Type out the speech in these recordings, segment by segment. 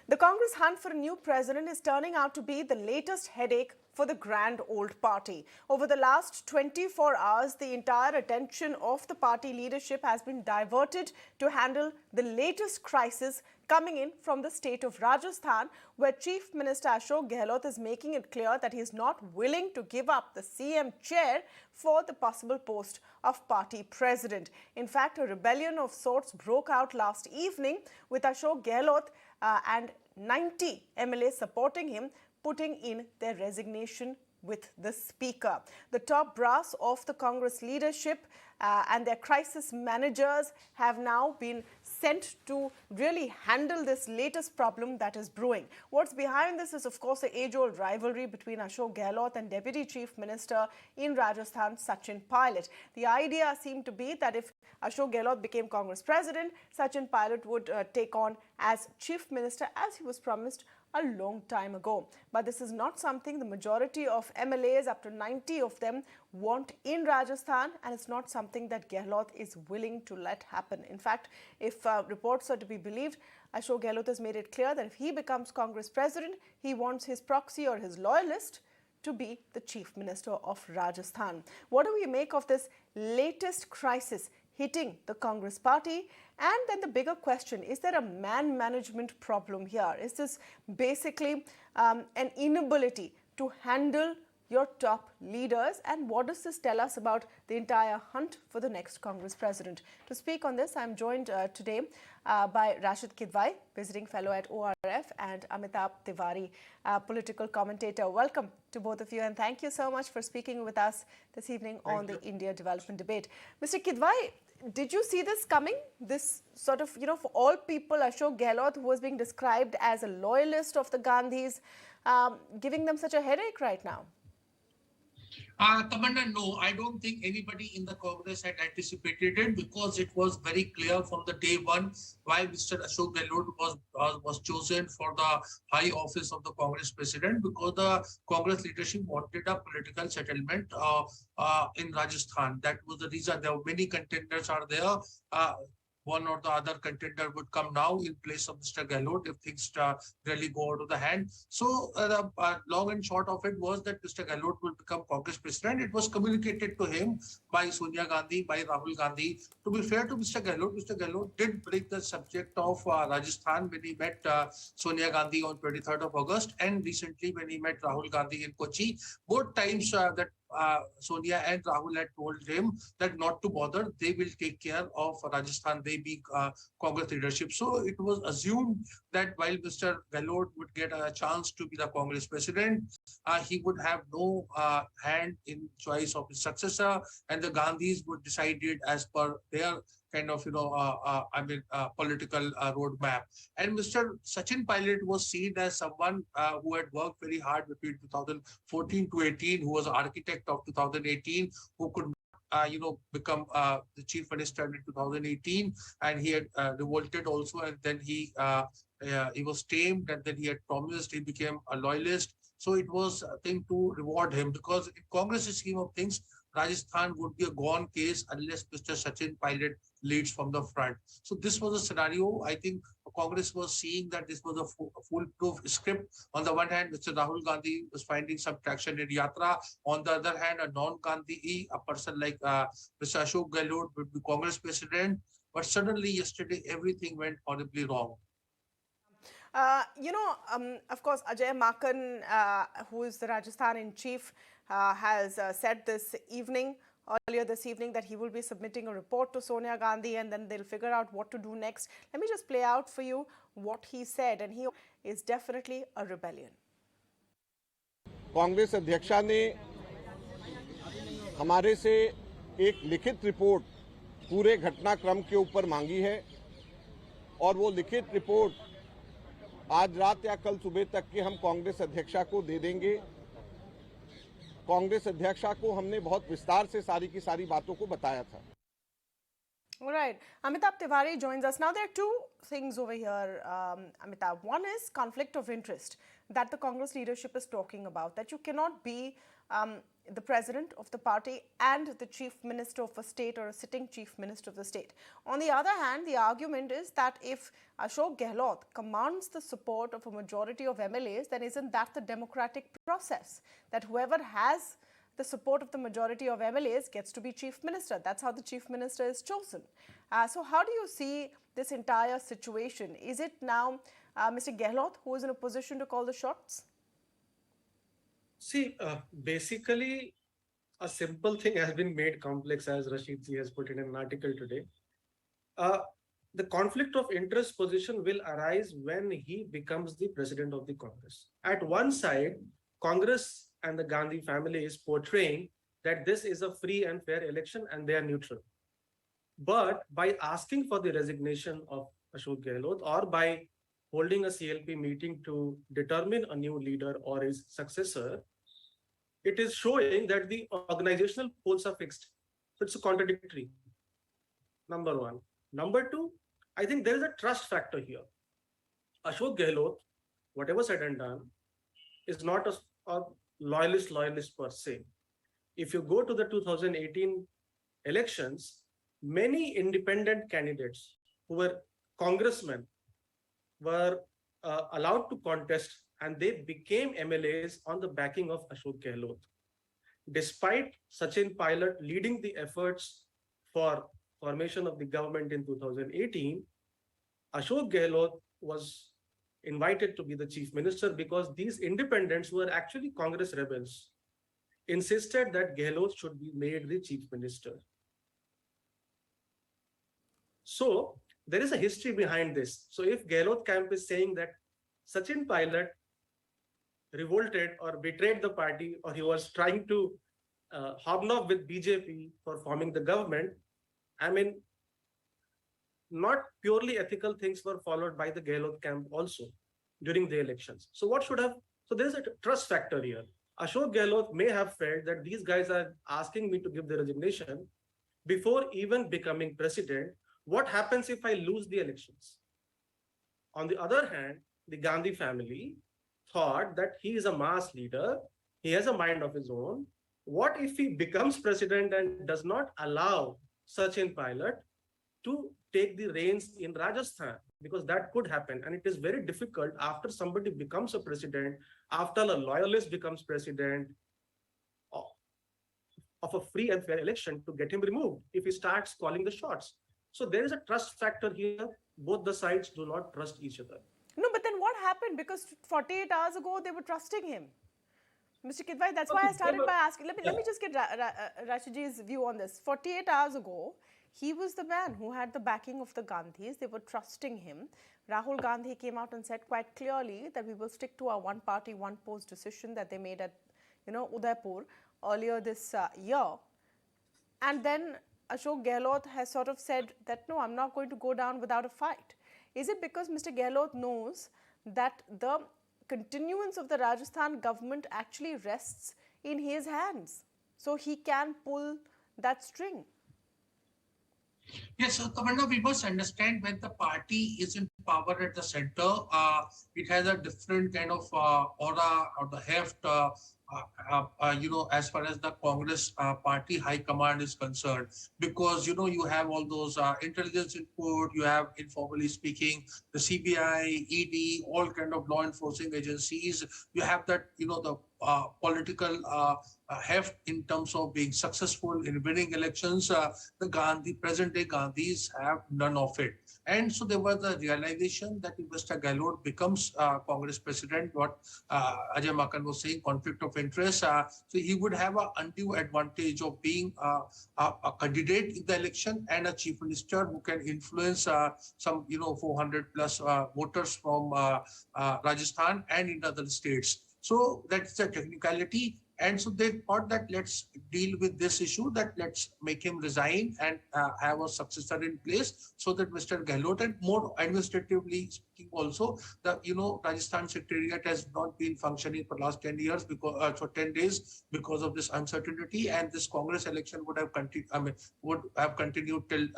The Congress hunt for a new president is turning out to be the latest headache for the grand old party. Over the last 24 hours, the entire attention of the party leadership has been diverted to handle the latest crisis coming in from the state of Rajasthan, where Chief Minister Ashok Gehlot is making it clear that he is not willing to give up the CM chair for the possible post of party president. In fact, a rebellion of sorts broke out last evening with Ashok Gehlot and 90 MLAs supporting him, putting in their resignation with the speaker. The top brass of the Congress leadership and their crisis managers have now been sent to really handle this latest problem that is brewing. What's behind this is, of course, the age-old rivalry between Ashok Gehlot and Deputy Chief Minister in Rajasthan, Sachin Pilot. The idea seemed to be that if Ashok Gehlot became Congress president, Sachin Pilot would take on as Chief Minister, as he was promised a long time ago. But this is not something the majority of MLAs, up to 90 of them, want in Rajasthan, and it's not something that Gehlot is willing to let happen. In fact, if reports are to be believed, Ashok Gehlot has made it clear that if he becomes Congress president, he wants his proxy or his loyalist to be the Chief Minister of Rajasthan. What do we make of this latest crisis hitting the Congress party? And then the bigger question, is there a man management problem here? Is this basically an inability to handle your top leaders? And what does this tell us about the entire hunt for the next Congress president? To speak on this, I'm joined today by Rasheed Kidwai, visiting fellow at ORF, and Amitabh Tewari, political commentator. Welcome to both of you, and thank you so much for speaking with us this evening on the India Development Debate. Mr. Kidwai, did you see this coming? This sort of, for all people, Ashok Gehlot, who was being described as a loyalist of the Gandhis, giving them such a headache right now? Tamanna, no, I don't think anybody in the Congress had anticipated it, because it was very clear from the day one why Mr. Ashok Gehlot was chosen for the high office of the Congress president, because the Congress leadership wanted a political settlement in Rajasthan. That was the reason. There were many contenders are there. One or the other contender would come now in place of Mr. Gehlot if things really go out of the hand. So the long and short of it was that Mr. Gehlot will become Congress president. It was communicated to him by Sonia Gandhi, by Rahul Gandhi. To be fair to Mr. Gehlot did bring the subject of Rajasthan when he met Sonia Gandhi on 23rd of August, and recently when he met Rahul Gandhi in Kochi. Both times that Sonia and Rahul had told him that not to bother, they will take care of Rajasthan, they being Congress leadership. So it was assumed that while Mr. Gehlot would get a chance to be the Congress president, he would have no hand in choice of his successor, and the Gandhis would decide it as per their kind of, political roadmap. And Mr. Sachin Pilot was seen as someone who had worked very hard between 2014 to 18, who was architect of 2018, who could become the chief minister in 2018, and he had revolted also, and then he was tamed, and then he had promised, he became a loyalist. So it was a thing to reward him, because in Congress' scheme of things, Rajasthan would be a gone case unless Mr. Sachin Pilot leads from the front. So this was a scenario. I think Congress was seeing that this was a foolproof script. On the one hand, Mr. Rahul Gandhi was finding some traction in Yatra. On the other hand, a non-Gandhi, a person like Mr. Ashok Gehlot would be Congress president. But suddenly yesterday, everything went horribly wrong. Of course, Ajay Maken, who is the Rajasthan in chief, has said earlier this evening, that he will be submitting a report to Sonia Gandhi, and then they'll figure out what to do next. Let me just play out for you what he said, and he is definitely a rebellion. Congress अध्यक्षा ने हमारे से एक लिखित report पूरे घटनाक्रम के ऊपर मांगी है, और वो लिखित रिपोर्ट आज रात या कल सुबह तक के हम कांग्रेस अध्यक्षा को दे देंगे। कांग्रेस अध्यक्षा को हमने बहुत विस्तार से सारी की सारी बातों को बताया था। All right. Amitabh Tewari joins us. Now, there are two things over here, Amitabh. One is conflict of interest that the Congress leadership is talking about, that you cannot be the president of the party and the chief minister of a state or a sitting chief minister of the state. On the other hand, the argument is that if Ashok Gehlot commands the support of a majority of MLAs, then isn't that the democratic process? That whoever has the support of the majority of MLAs gets to be chief minister. That's how the chief minister is chosen. So how do you see this entire situation? Is it now Mr. Gehlot who is in a position to call the shots? See, basically, a simple thing has been made complex, as Rasheed ji has put in an article today. The conflict of interest position will arise when he becomes the president of the Congress. At one side, Congress and the Gandhi family is portraying that this is a free and fair election and they are neutral. But by asking for the resignation of Ashok Gehlot or by holding a CLP meeting to determine a new leader or his successor, it is showing that the organizational poles are fixed. So it's a contradictory. Number one. Number two, I think there is a trust factor here. Ashok Gehlot, whatever said and done, is not a loyalist per se. If you go to the 2018 elections, many independent candidates who were congressmen were allowed to contest and they became MLAs on the backing of Ashok Gehlot. Despite Sachin Pilot leading the efforts for formation of the government in 2018, Ashok Gehlot was invited to be the chief minister because these independents who were actually Congress rebels insisted that Gehlot should be made the chief minister. So there is a history behind this. So if Gehlot camp is saying that Sachin Pilot revolted or betrayed the party, or he was trying to hobnob with BJP for forming the government, I mean, not purely ethical things were followed by the Gehlot camp also during the elections. So what should have, so there's a trust factor here. Ashok Gehlot may have felt that these guys are asking me to give the resignation before even becoming president. What happens if I lose the elections? On the other hand, the Gandhi family thought that he is a mass leader, he has a mind of his own. What if he becomes president and does not allow Sachin Pilot to take the reins in Rajasthan? Because that could happen. And it is very difficult after somebody becomes a president, after a loyalist becomes president of a free and fair election, to get him removed if he starts calling the shots. So there is a trust factor here. Both the sides do not trust each other. No, but then what happened? Because 48 hours ago, they were trusting him. Mr. Kidwai, that's why I started by asking. Let me just get Rashidji's view on this. 48 hours ago, he was the man who had the backing of the Gandhis. They were trusting him. Rahul Gandhi came out and said quite clearly that we will stick to our one party, one post decision that they made at, Udaipur earlier this year. And then Ashok Gehlot has sort of said that, no, I'm not going to go down without a fight. Is it because Mr. Gehlot knows that the continuance of the Rajasthan government actually rests in his hands, so he can pull that string? Yes, so Tamanna, we must understand when the party is in power at the center, it has a different kind of aura or the heft, as far as the Congress party high command is concerned, because, you have all those intelligence input, you have, informally speaking, the CBI, ED, all kind of law enforcing agencies. You have that, the political heft in terms of being successful in winning elections. The present day Gandhis have none of it. And so there was the realization that if Mr. Gehlot becomes Congress president, what Ajay Maken was saying, conflict of interest, so he would have an undue advantage of being a candidate in the election and a chief minister who can influence some, 400 plus voters from Rajasthan and in other states. So that's the technicality. And so they thought that let's deal with this issue, that let's make him resign and have a successor in place so that Mr. Gehlot, and more administratively speaking also, the, Rajasthan Secretariat has not been functioning for last 10 years because, for 10 days because of this uncertainty, and this Congress election would have continued till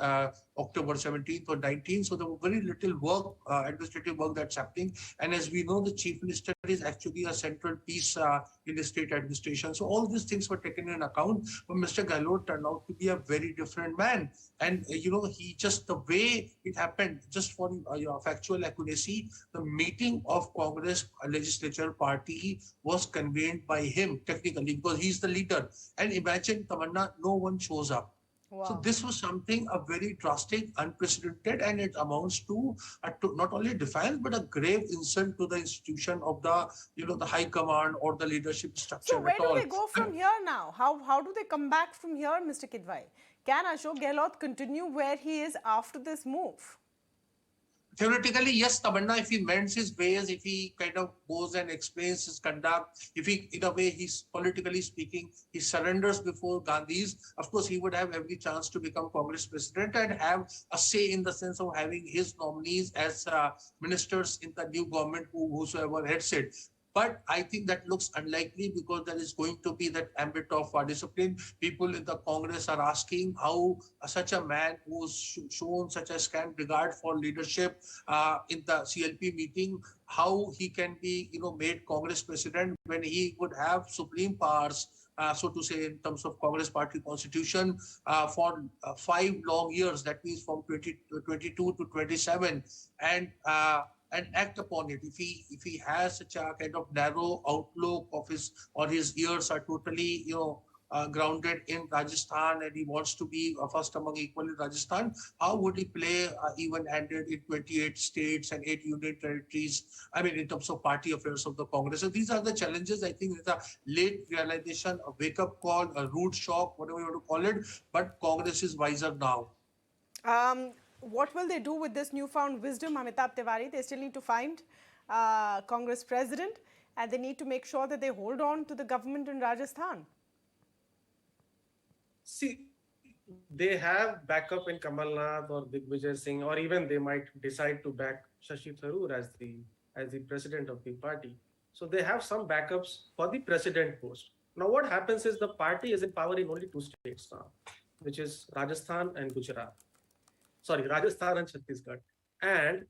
October 17th or 19th. So there was very little work, administrative work that's happening. And as we know, the chief minister is actually a central piece in the state administration. So all these things were taken in account. But Mr. Gehlot turned out to be a very different man. And, he just, the way it happened, just for factual accuracy, the meeting of Congress legislature party was convened by him technically because he's the leader. And imagine, Tamanna, no one shows up. Wow. So this was something a very drastic, unprecedented, and it amounts to not only defiance but a grave insult to the institution of the the high command or the leadership structure. So where do they go from here now? How do they come back from here, Mr. Kidwai? Can Ashok Gehlot continue where he is after this move? Theoretically, yes, Tamanna, if he mends his ways, if he kind of goes and explains his conduct, if he, in a way, he's politically speaking, he surrenders before Gandhi's, of course, he would have every chance to become Congress president and have a say in the sense of having his nominees as ministers in the new government, whosoever heads it. But I think that looks unlikely because there is going to be that ambit of discipline. People in the Congress are asking how such a man who's shown such a scant regard for leadership in the CLP meeting, how he can be made Congress president when he would have supreme powers, so to say, in terms of Congress party constitution for 5 long years. That means from 2022 to 27, and act upon it. If he has such a kind of narrow outlook of his ears are totally grounded in Rajasthan and he wants to be first among equal in Rajasthan, how would he play even-handed in 28 states and 8 union territories? I mean, in terms of party affairs of the Congress. So these are the challenges. I think it's a late realization, a wake-up call, a rude shock, whatever you want to call it. But Congress is wiser now. What will they do with this newfound wisdom, Amitabh Tewari? They still need to find Congress president and they need to make sure that they hold on to the government in Rajasthan. See, they have backup in Kamal Nath or Digvijay Singh, or even they might decide to back Shashi Tharoor as the president of the party. So they have some backups for the president post. Now what happens is the party is in power in only 2 states now, which is Rajasthan and Gujarat. Sorry, Rajasthan and Chhattisgarh. And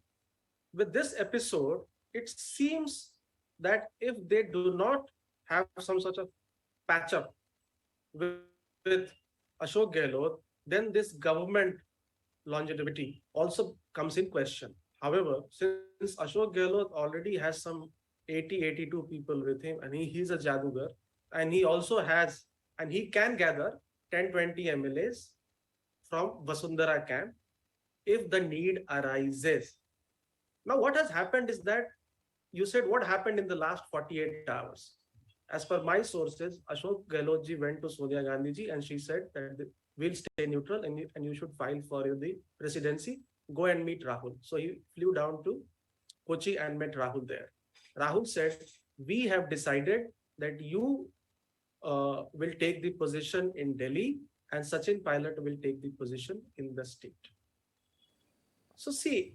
with this episode, it seems that if they do not have some sort of patch up with Ashok Gehlot, then this government longevity also comes in question. However, since Ashok Gehlot already has some 82 people with him and he's a Jadugar, and he also has, and he can gather 10-20 MLAs from Vasundhara camp if the need arises. Now, what has happened is that you said what happened in the last 48 hours. As per my sources, Ashok Gehlot ji went to Sonia Gandhi ji and she said that we'll stay neutral and you should file for the presidency. Go and meet Rahul. So he flew down to Kochi and met Rahul there. Rahul said, we have decided that you will take the position in Delhi and Sachin Pilot will take the position in the state. So see,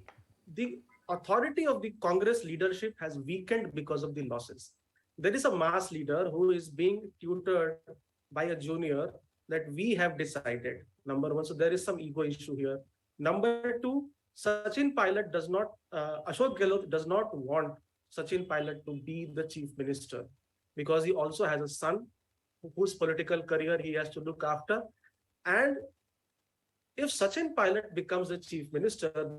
the authority of the Congress leadership has weakened because of the losses. There is a mass leader who is being tutored by a junior that we have decided, number one. So there is some ego issue here. Number two, Sachin Pilot does not, Ashok Gehlot does not want Sachin Pilot to be the chief minister because he also has a son whose political career he has to look after. And if Sachin Pilot becomes the chief minister,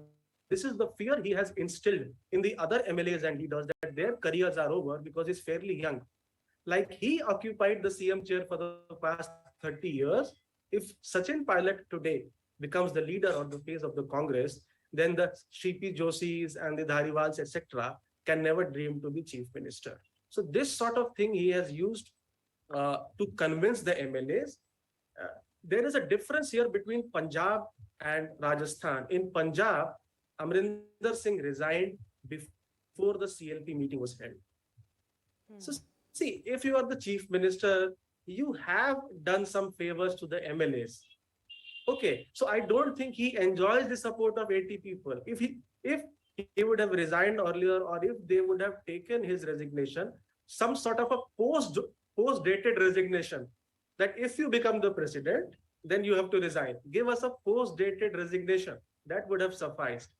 this is the fear he has instilled in the other MLAs and leaders that their careers are over because he's fairly young. Like he occupied the CM chair for the past 30 years. If Sachin Pilot today becomes the leader or the face of the Congress, then the Shripi Joshis and the Dhariwals, etc., can never dream to be chief minister. So this sort of thing he has used to convince the MLAs. There is a difference here between Punjab and Rajasthan. In Punjab, Amrinder Singh resigned before the CLP meeting was held. So see, if you are the chief minister, you have done some favors to the MLAs. Okay, so I don't think he enjoys the support of 80 people. If he would have resigned earlier, or if they would have taken his resignation, some sort of a post-dated resignation, that if you become the president, then you have to resign. Give us a post-dated resignation. That would have sufficed.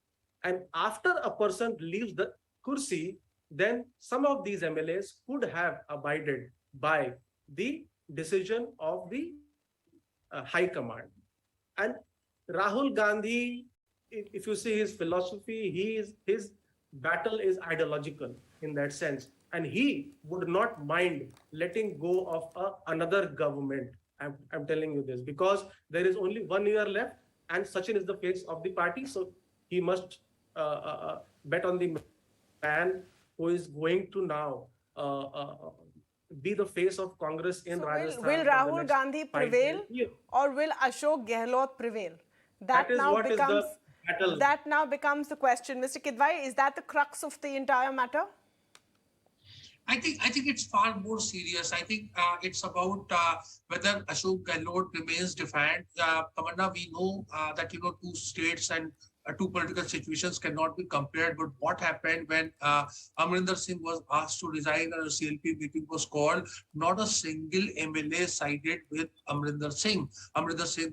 And after a person leaves the kursi, then some of these MLAs could have abided by the decision of the High Command. And Rahul Gandhi, if you see his philosophy, his battle is ideological in that sense, and he would not mind letting go of another government. I'm telling you this because there is only 1 year left, and Sachin is the face of the party, so he must bet on the man who is going to now be the face of Congress in So Rajasthan. will Rahul Gandhi prevail or will Ashok Gehlot prevail? That is what is the battle. That now becomes the question. Mr. Kidwai, is that the crux of the entire matter? I think it's far more serious. I think it's about whether Ashok Gehlot remains defiant. Tamanna, we know that two states and two political situations cannot be compared. But what happened when Amrinder Singh was asked to resign and a CLP meeting was called? Not a single MLA sided with Amrinder Singh. Amrinder Singh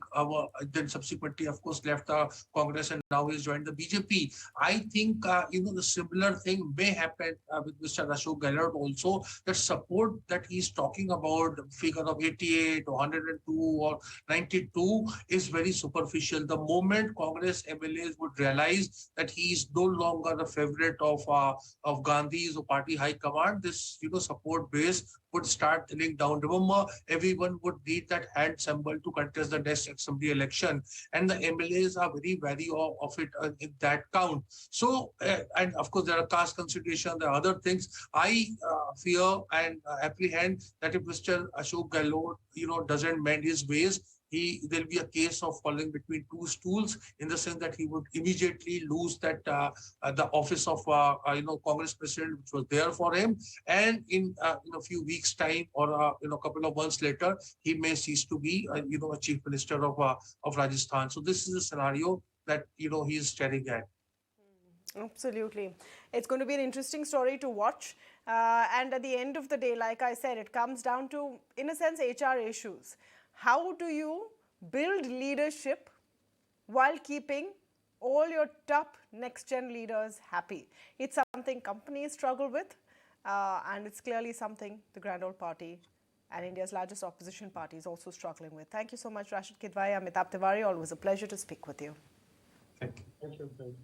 then subsequently, of course, left the Congress and now he's joined the BJP. I think the similar thing may happen with Mr. Ashok Gehlot also. That support that he's talking about, the figure of 88 or 102 or 92, is very superficial. The moment Congress MLAs would realize that he is no longer a favorite of Gandhi's or party high command, this support base would start thinning down. Remember, everyone would need that hand symbol to contest the next assembly election, and the MLAs are very wary of it in that count. So, and of course, there are caste consideration, there are other things. I fear and apprehend that if Mr. Ashok Gehlot, doesn't mend his ways, there'll be a case of falling between two stools, in the sense that he would immediately lose that the office of Congress president, which was there for him, and in a few weeks' time or a couple of months later, he may cease to be a chief minister of Rajasthan. So this is a scenario that he is staring at. Absolutely. It's going to be an interesting story to watch. And at the end of the day, like I said, it comes down to, in a sense, HR issues. How do you build leadership while keeping all your top next-gen leaders happy? It's something companies struggle with, and it's clearly something the Grand Old Party and India's largest opposition party is also struggling with. Thank you so much, Rasheed Kidwai, Amitabh Tewari. Always a pleasure to speak with you. Thank you. Thank you.